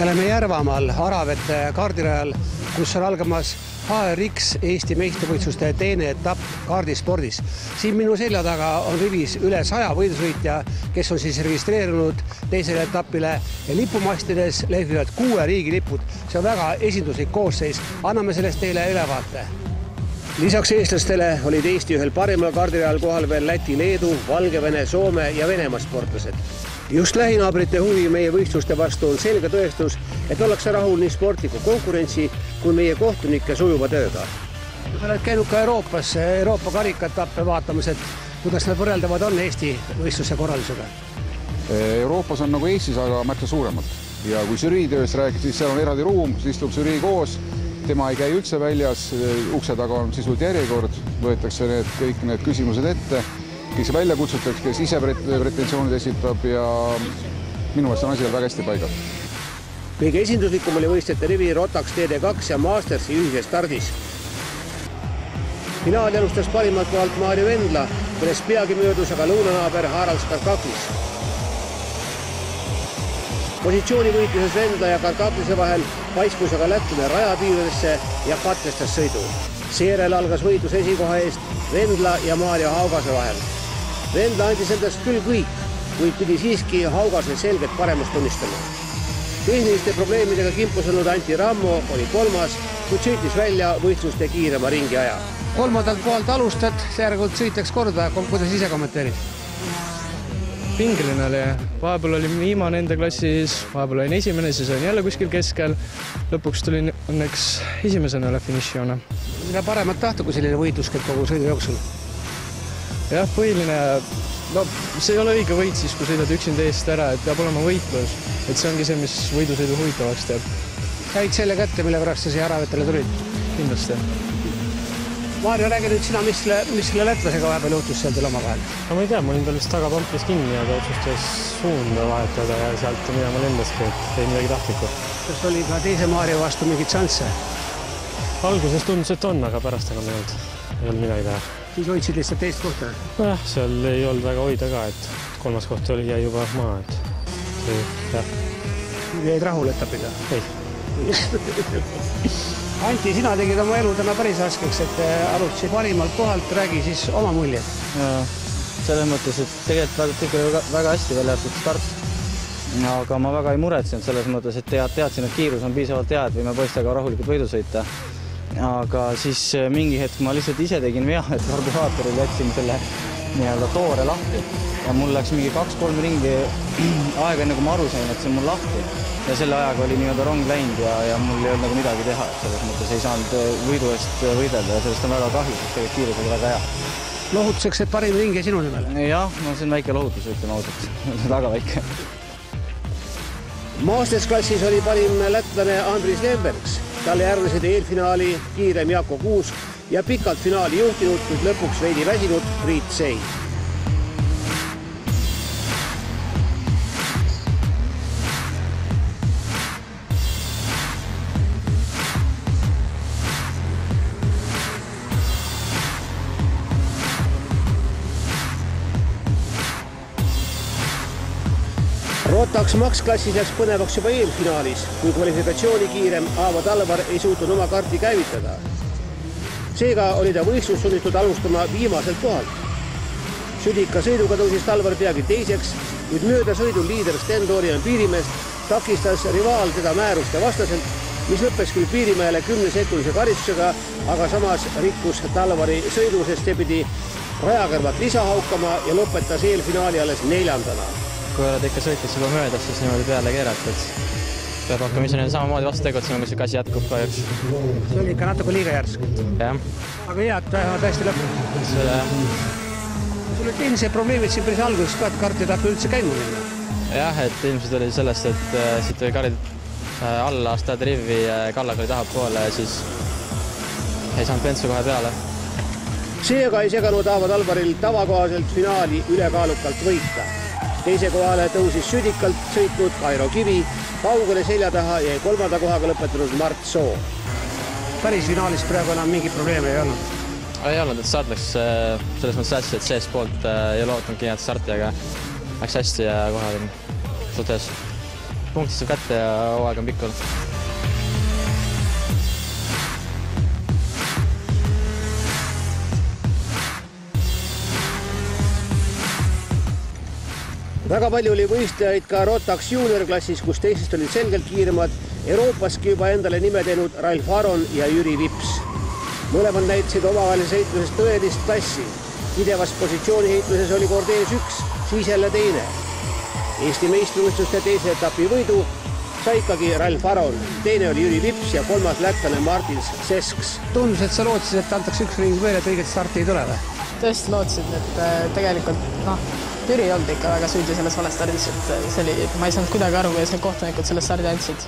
Me oleme Järvamaal Aravete kaardirajal, kus on algamas HRX Eesti meistrivõistluste teine etapp kaardispordis. Siin minu selja taga on rivis üle 100 võidusõitja, kes on siis registreerunud teisele etapile ja lipumastides lehvivad 6 riigilipud. See on väga esinduslik koosseis. Anname sellest teile ülevaate. Lisaks eestlastele olid Eesti ühel parimal kaardirajal kohal veel Läti, Leedu, Valgevene, Soome ja Venemaa sportlased. Just lähinaabrite huvi meie võistluste vastu on selge tõestus, et ollakse rahul nii sportliku konkurentsi kui meie kohtunike sujuva tööga. Sa oled käinud ka Euroopa karikatappe vaatamas, et kuidas nad võrreldavad on Eesti võistluse korraldusega? Euroopas on nagu Eestis, aga märksa suuremalt. Ja kui žüriitööst räägid, siis seal on eraldi ruum, siis istub žürii koos, tema ei käi üldse väljas, ukse taga on sisult järjekord, võetakse kõik need küsimused ette, kes välja kutsutakse, kes ise pretensioonid esitab ja minu meelest on asi väga hästi paigal. Kõige esinduslikum oli võistlejate rivi Rotax TD2 ja Mastersi ühises stardis. Finaali alustas parimalt kohalt Maarjo Vendla, kellest peagi möödus aga lõunanaaber Harald Karkaklis. Positsiooni võitluses Vendla ja Karkaklise vahel paiskus aga lätlane rajapiiridesse ja katkestas sõidu. Seejärel algas võitlus esikoha eest Vendla ja Maarjo Haugase vahel. Vendla andis endast küll kõik, kuid pidi siiski Haugase selgelt paremust tunnistama. Tehniliste probleemidega kimpus olnud Antti Rammo oli kolmas, kuid sõitis välja võistluste kiirema ringi aja. Kolmandalt kohalt alustad, seejärgult sõitaks korda, kuidas ise kommenteerid? Pingeline oli. Vahepeal olin viimane enda klassis, vahepeal olin esimene, siis olin jälle kuskil keskel. Lõpuks tulin õnneks esimesena üle finišijoone. Mida paremat tahta, kui selline võitlus käib kogu sõidu jooksul? Jah, põhiline, see ei ole õige võit siis, kui sõidad üksinda eest ära, et peab olema võitlus. Et see ongi see, mis võidusõidu huvitavaks teeb. Käid selle kätte, mille pärast sa siia Aravetele tulid? Kindlasti. Maarjo, räägi nüüd sina, mis selle lätlasega vahepeal juhtus seal teil oma vahel? Ma ei tea, ma olin tal vist tagapampis kinni ja ta otsustas suunda vahetada ja sealt minema lendaski, et tein midagi tahtlikku. Kas oli ka teise Maarjo vastu mingit šansse? Alguses tundus, et on, aga pärast enam ei olnud midagi teha. Siis hoidsid lihtsalt teist kohta? Jah, seal ei olnud väga hoida ka, et kolmas koht oli jäi juba maa, et jah. Jäid rahul etapiga? Ei. Antti, sina tegid oma elu täna päris raskeks, et alustasid parimalt kohalt, räägi siis oma muljed. Selles mõttes, et tegelikult oli väga hästi välja jäetud start. Aga ma väga ei muretsenud selles mõttes, et teadsin, et kiirus on piisavalt hea, et võime poistega rahulikult võidu sõita. Aga siis mingi hetk ma lihtsalt ise tegin vea, et karburaatoril jätsin selle toore lahti. Ja mul läks mingi 2-3 ringi aega enne, kui ma aru sain, et see on mul lahti. Ja selle ajaga oli rong läinud ja mul ei olnud nagu midagi teha. Selles mõttes ei saanud võidu eest võidelda ja sellest on väga kahju, sest tegelikult kiirus oli väga hea. Lohutuseks, et parim ring ja sinu nimel? Jah, see on väike lohutus, ütleme ausalt. Väga väike. Mastersklassis oli parim lätlane Andris Lembergs. Talle järgnesid eelfinaali kiirem Jaako Kuusk ja pikalt finaali juhtinud, kuid lõpuks veidi väsinud Priit Sei. Rotax Max-klassis läks põnevaks juba eelfinaalis, kui kvalifikatsiooni kiirem Aavo Talvar ei suutnud oma karti käivitada. Seega oli ta võistlus sunnitud alustama viimaselt kohalt. Südika sõiduga tõusis Talvar peagi teiseks, kuid mööda sõidul liider Sten-Dorian Piirimeest takistas rivaal teda määruste vastaselt, mis lõppes küll Piirimäele 10-sekundise karistusega, aga samas rikkus Talvari sõidu, sest see pidi rajakõrvat lisa haukama ja lõpetas eelfinaali alles 4. Kui oled ikka sõitis juba möödas, siis niimoodi peale keerata, et peab hakkama ise samamoodi vastu tegutsema, kui see kasi jätkub kahjuks. See oli ikka natuke liiga järsk. Jah. Aga hea, et vähemalt hästi lõppu. Sul olid eelmised probleemid siin päris alguses ka, et karti tahab üldse käima minna. Jah, et ilmselt oli sellest, et siit oli karid alla astad rivi, kallaga oli tahab poole ja siis ei saanud bentsu kohe peale. Seega ei seganud Aavo Talvaril tavakohaselt finaali ülekaalukalt võita. Teise kohale tõusis südikalt sõitnud Kairo Kivi, kaugele selja taha ja 3. kohaga lõpetanud Mart Soo. Päris finaalis praegu enam mingi probleeme ei olnud? Ei olnud, et start läks selles mõttes hästi, et sees poolt ei lootnud kiinet starti, aga läks hästi ja kohe olin suht ees. punktid saab kätte ja hooaeg on pikk olnud. Väga palju oli võistlejaid ka Rotax juniorklassis, kus teistest olid selgelt kiiremad Euroopaski juba endale nime teinud Ralf Aron ja Jüri Vips. Mõlemad näitasid omavahelise heitluses tõelist klassi. Pidevas positsiooniheitluses oli kord ees üks, siis jälle teine. Eesti meistrivõistluste teise etapi võidu sai ikkagi Ralf Aron, teine oli Jüri Vips ja kolmas lätlane Martins Sesks. Tundus, et sa lootsid, et antakse üks ring veel, et õiget starti ei tule või? Tõesti lootsin, et tegelikult Jüri ei olnud ikka väga süüdi selles valestardis, et see oli, ma ei saanud kuidagi aru, kuidas need kohtunikud selle stardi andsid.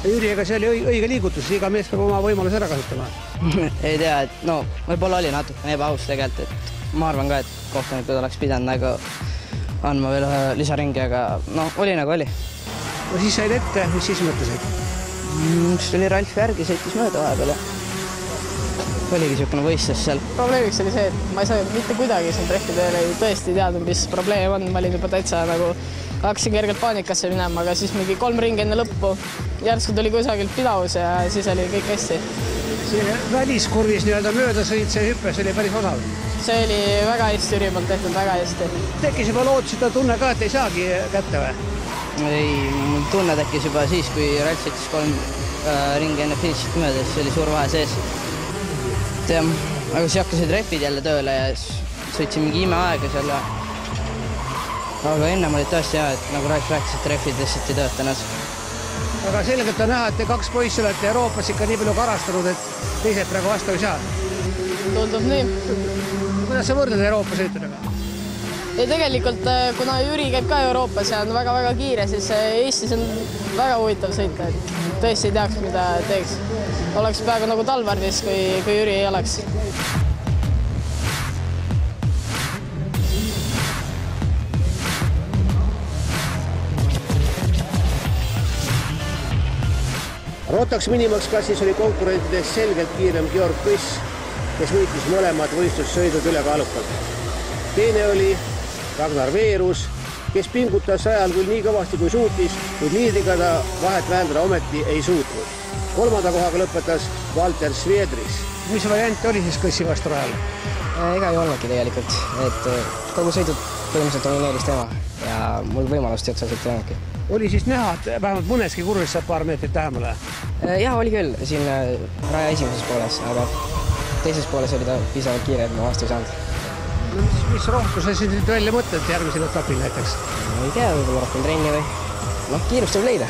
Jüri, ega see oli õige liigutus, iga mees peab oma võimaluse ära kasutama. Ei tea, et võib-olla oli natuke ebaaus tegelikult, et ma arvan ka, et kohtunikud oleks pidanud nagu andma veel ühe lisaringi, aga oli nagu oli. No siis said ette, mis siis mõtlesid? Üks oli Ralf järgi, sõitis mööda vahepeal ja oligi niisugune võistlus seal. Probleemiks oli see, et ma ei saa mitte kuidagi siin trehvide ei tõesti teada, mis probleem on. Ma olin juba täitsa hakkasin kergelt paanikasse minema, aga siis mingi 3 ringi enne lõppu järsku tuli kusagilt pidavus ja siis oli kõik hästi. See väliskurvis möödasõit, see hüppes oli päris osav. See oli väga hästi Jüri poolt tehtud, väga hästi. Tekkis juba lootusita tunne ka, et ei saagi kätte või? Ei, tunne tekkis juba siis, kui Ralf sõitis 3 ringi enne finišit mööda, siis oli suur vahe sees. Aga siis hakkasid rehvid jälle tööle ja sõitsin mingi imeaega seal. Aga ennem oli tõesti hea, et nagu Ralf rääkis, et rehvid lihtsalt ei töötanud. Aga selgelt on näha, et te 2 poissi olete Euroopas ikka nii palju karastanud, et teised praegu vastu ei saa. Tundub nii. Kuidas sa võrdled Euroopa sõitudega? Ja tegelikult, kuna Jüri käib ka Euroopas ja on väga-väga kiire, siis Eestis on väga huvitav sõita. Tõesti ei teaks, mida teeks. Oleks peaaegu nagu Talvardis, kui Jüri ei oleks. Rotax Minimax klassis oli konkurentidest selgelt kiirem Georg Kõss, kes võitis mõlemad võistlussõidud ülekaalukalt. Teine oli Ragnar Veerus, kes pingutas ajal küll nii kõvasti kui suutis, kuid liidriga ta vahet vähendada ometi ei suutnud. 3. kohaga lõpetas Valter Sviedris. Mis variant oli siis Kõssi vastu rajal? Ega ei olnudki tegelikult, et kogu sõidud põhimõtteliselt domineeris tema ja mul võimalust otseselt ei olnudki. Oli siis näha, et vähemalt mõneski kurvis saab paar meetrit lähemale? Jah, oli küll siin raja esimeses pooles, aga teises pooles oli ta piisavalt kiire, et ma vastu ei saanud. Mis rohku sa siis nüüd välja mõtled järgmisel etapil näiteks? Ei tea, võib-olla rohkem trenni või kiirust võib leida.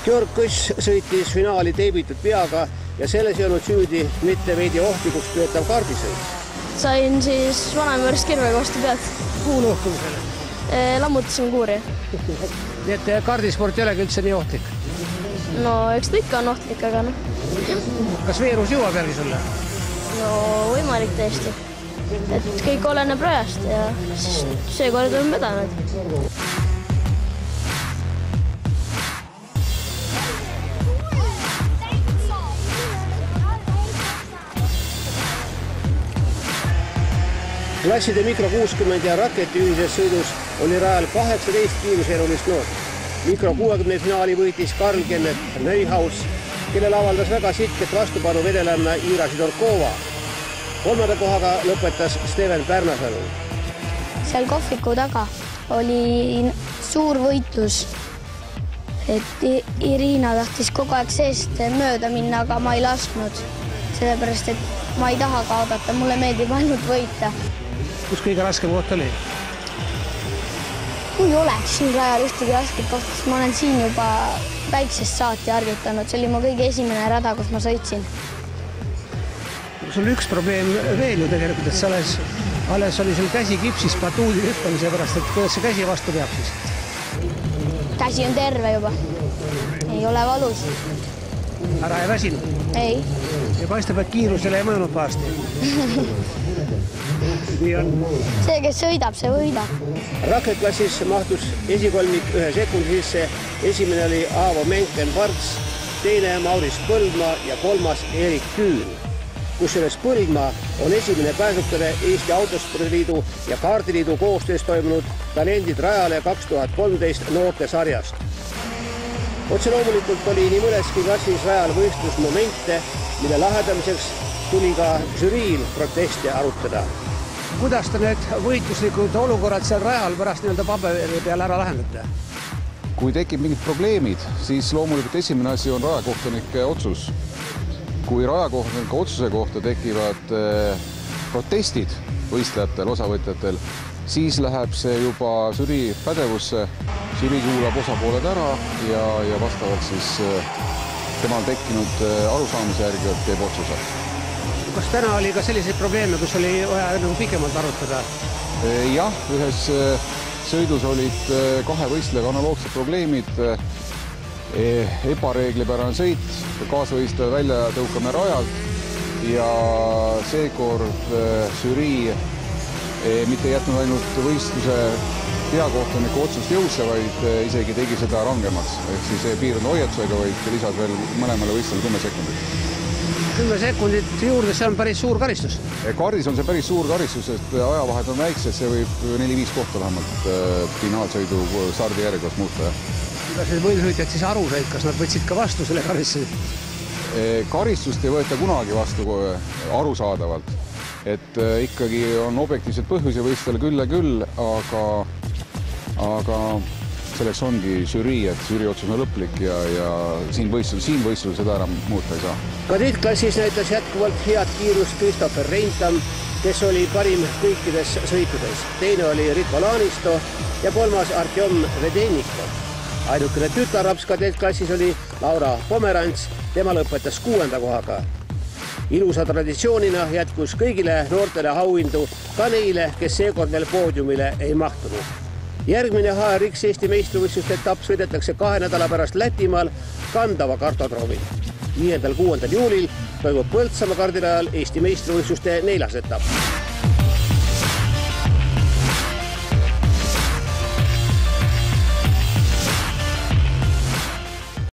Georg Kõss sõitis finaali teibitud peaga ja selles ei olnud süüdi mitte veidi ohtlikuks peetav kaardisõit. Sain siis vanemõrst kirvega vastu pead. Kuhu nuhkumisele? Lammutasime kuuri. Nii et kaardisport ei olegi üldse nii ohtlik? No eks ta ikka on ohtlik, aga Kas Veerus jõuab järgi sulle? No võimalik tõesti. Et kõik oleneb rajast ja seekord on vedanud. Klasside Mikro 60 ja Raketi ühises sõidus oli rajal 18 kiiruserulist noort. Mikro 60 finaali võitis Karl-Kenneth Neuhaus, kellel avaldas väga sitket vastupanu vedelanna Ira Sidorkova. 3. kohaga lõpetas Steven Pärnasalu. Seal kohviku taga oli suur võitlus. Et Irina tahtis kogu aeg seest mööda minna, aga ma ei lasknud. Sellepärast, et ma ei taha kaotada, mulle meeldib ainult võita. Kus kõige raskem koht oli? Kui oleks siin rajal ühtegi rasket kohta, siis ma olen siin juba väiksest saati harjutanud. See oli mu kõige esimene rada, kus ma sõitsin. Sul üks probleem veel ju tegelikult, et alles oli sul käsi kipsis batuudi hüppamise pärast, et kuidas see käsi vastu peab siis? Käsi on terve juba. Ei ole valus. Ära ei väsinud? Ei. Ja paistab, et kiirusele ei mõjunud pahasti. See, kes sõidab, see võidab. Raketklassis mahtus esikolmik 1 sekundi sisse. Esimene oli Aavo Menken-Parts, teine Mauris Põldmaa ja 3. Erik Küün. Kusjuures Põldmaa on esimene pääsukene Eesti Autospordiliidu ja Kaardiliidu koostöös toimunud Talendid rajale 2013 noorte sarjast. Otse loomulikult oli nii mõneski klassis rajal võistlusmomente, mille lahendamiseks tuli ka žüriil proteste arutada. Kuidas te need võitluslikud olukorrad seal rajal pärast nii-öelda paberi peale ära lahendate? Kui tekib mingid probleemid, siis loomulikult esimene asi on rajakohtunike otsus. Kui rajakohtunike otsuse kohta tekivad protestid võistlejatel, osavõtjatel, siis läheb see juba žürii pädevusse. Žürii kuulab osapooled ära ja vastavalt siis temal tekkinud arusaamise järgi teeb otsuse. Kas täna oli ka selliseid probleeme, kus oli vaja pikemalt arutada? Jah, ühes sõidus olid kahe võistlejaga analoogsed probleemid, ebareeglipärane sõit, kaasvõistleja välja tõukame rajalt ja seekord žürii mitte jätnud ainult võistluse peakohtuniku otsust jõusse, vaid isegi tegi seda rangemaks. Ehk siis ei piirdunud hoiatusega, vaid lisas veel mõlemale võistlejale 10 sekundit. 10 sekundit juurde, see on päris suur karistus. Kardis on see päris suur karistus, sest ajavahed on väiksed, see võib 4-5 kohta vähemalt finaalsõidu stardi järjekorras muuta. Kuidas need võidusõitjad siis aru said, kas nad võtsid ka vastu selle karistuse? Karistust ei võeta kunagi vastu arusaadavalt. Et ikkagi on objektiivsed põhjusi võistlejale küll, aga selleks ongi žürii, et žürii otsus on lõplik ja siin võistlusel seda enam muuta ei saa. Kadettklassis näitas jätkuvalt head kiirust Christopher Reintam, kes oli parim kõikides sõitudes. Teine oli Ritva Laanisto ja kolmas Artjom Vedenniko. Ainukene tütarlaps kadettklassis oli Laura Pomerants, tema lõpetas 6. kohaga. Ilusa traditsioonina jätkus kõigile noortele auhindu ka neile, kes seekord veel poodiumile ei mahtunud. Järgmine HRX Eesti meistrivõistluste etapp sõidetakse 2 nädala pärast Lätimaal Kandava kartotroomil. 5.–6. juulil toimub Põltsamaa kardirajal Eesti meistrivõistluste 4. etapp.